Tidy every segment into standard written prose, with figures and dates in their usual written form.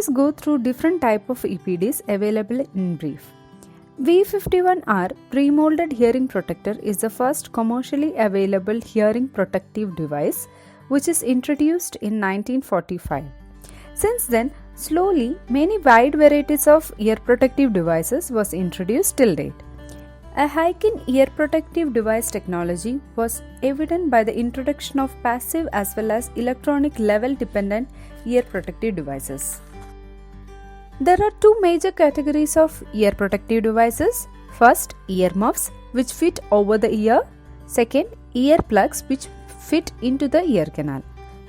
Let's go through different type of EPDs available in brief. V51R pre-molded hearing protector is the first commercially available hearing protective device which is introduced in 1945. Since then, slowly many wide varieties of ear protective devices was introduced till date. A hike in ear protective device technology was evident by the introduction of passive as well as electronic level dependent ear protective devices. There are two major categories of ear protective devices. First, earmuffs which fit over the ear. Second, earplugs which fit into the ear canal.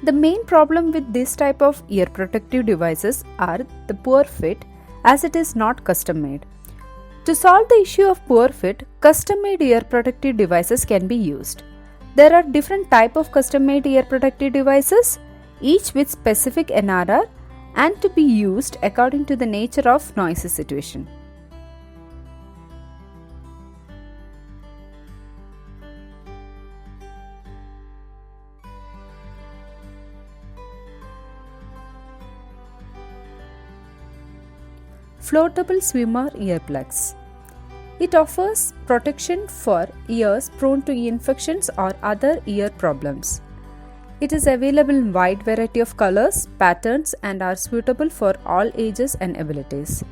The main problem with this type of ear protective devices are the poor fit as it is not custom made. To solve the issue of poor fit, custom made ear protective devices can be used. There are different type of custom made ear protective devices, each with specific NRR and to be used according to the nature of noisy situation. Floatable swimmer earplugs. It offers protection for ears prone to infections or other ear problems. It is available in wide variety of colors, patterns and are suitable for all ages and abilities.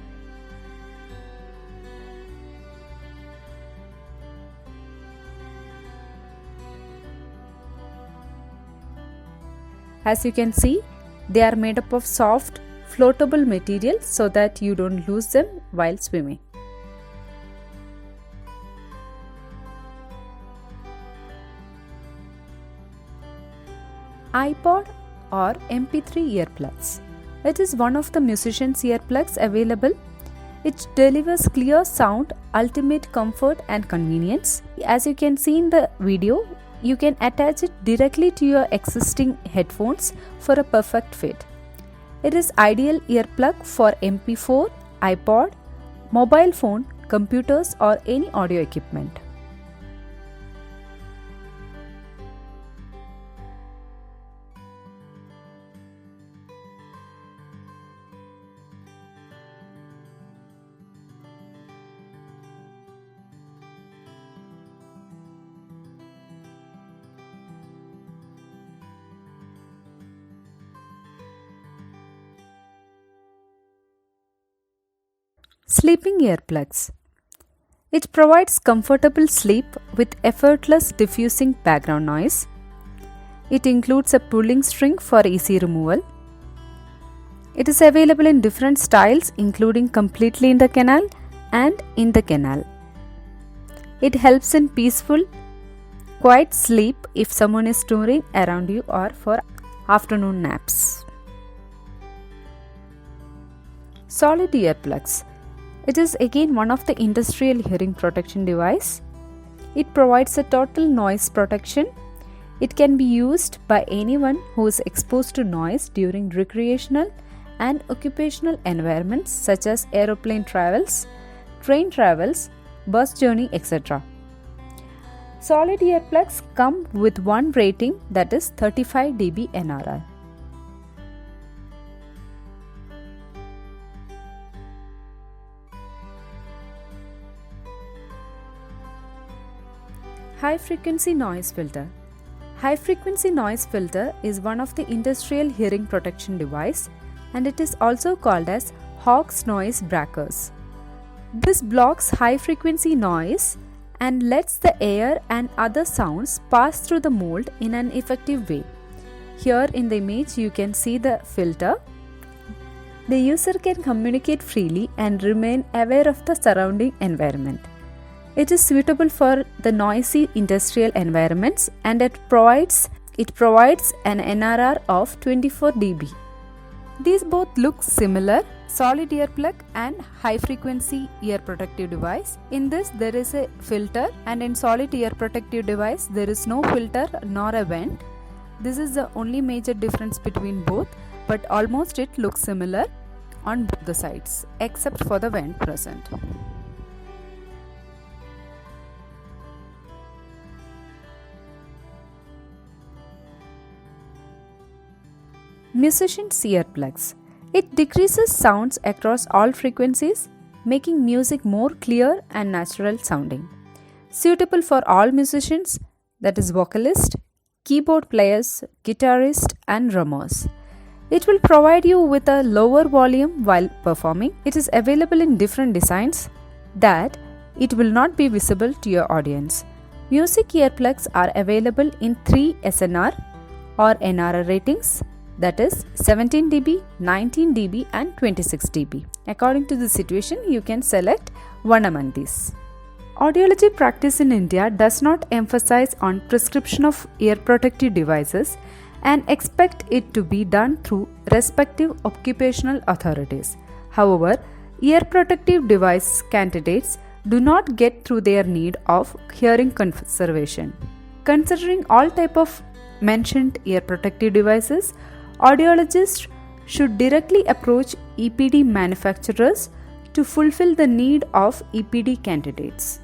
As you can see, they are made up of soft, floatable material so that you don't lose them while swimming. iPod or MP3 earplugs. It is one of the musician's earplugs available. It delivers clear sound, ultimate comfort and convenience. As you can see in the video, you can attach it directly to your existing headphones for a perfect fit. It is ideal earplug for MP4, iPod, mobile phone, computers or any audio equipment. Sleeping earplugs. It provides comfortable sleep with effortless diffusing background noise. It includes a pulling string for easy removal. It is available in different styles including completely in the canal and in the canal. It helps in peaceful, quiet sleep if someone is snoring around you or for afternoon naps. Solid earplugs. It is again one of the industrial hearing protection device. It provides a total noise protection. It can be used by anyone who is exposed to noise during recreational and occupational environments such as aeroplane travels, train travels, bus journey, etc. Solid earplugs come with one rating, that is 35 dB NRR. High frequency noise filter. High frequency noise filter is one of the industrial hearing protection device and it is also called as Hawk's noise breakers. This blocks high frequency noise and lets the air and other sounds pass through the mold in an effective way. Here in the image you can see the filter. The user can communicate freely and remain aware of the surrounding environment. It is suitable for the noisy industrial environments and it provides an NRR of 24 dB. These both look similar, solid earplug and high frequency ear protective device. In this there is a filter and in solid ear protective device there is no filter nor a vent. This is the only major difference between both, but almost it looks similar on both the sides except for the vent present. Musician's earplugs. It decreases sounds across all frequencies, making music more clear and natural sounding. Suitable for all musicians, that is, vocalists, keyboard players, guitarists, and drummers. It will provide you with a lower volume while performing. It is available in different designs that it will not be visible to your audience. Music earplugs are available in 3 SNR or NR ratings, that is 17 dB, 19 dB and 26 dB. According to the situation, you can select one among these. Audiology practice in India does not emphasize on prescription of ear protective devices and expect it to be done through respective occupational authorities. However, ear protective device candidates do not get through their need of hearing conservation. Considering all type of mentioned ear protective devices, audiologists should directly approach EPD manufacturers to fulfill the need of EPD candidates.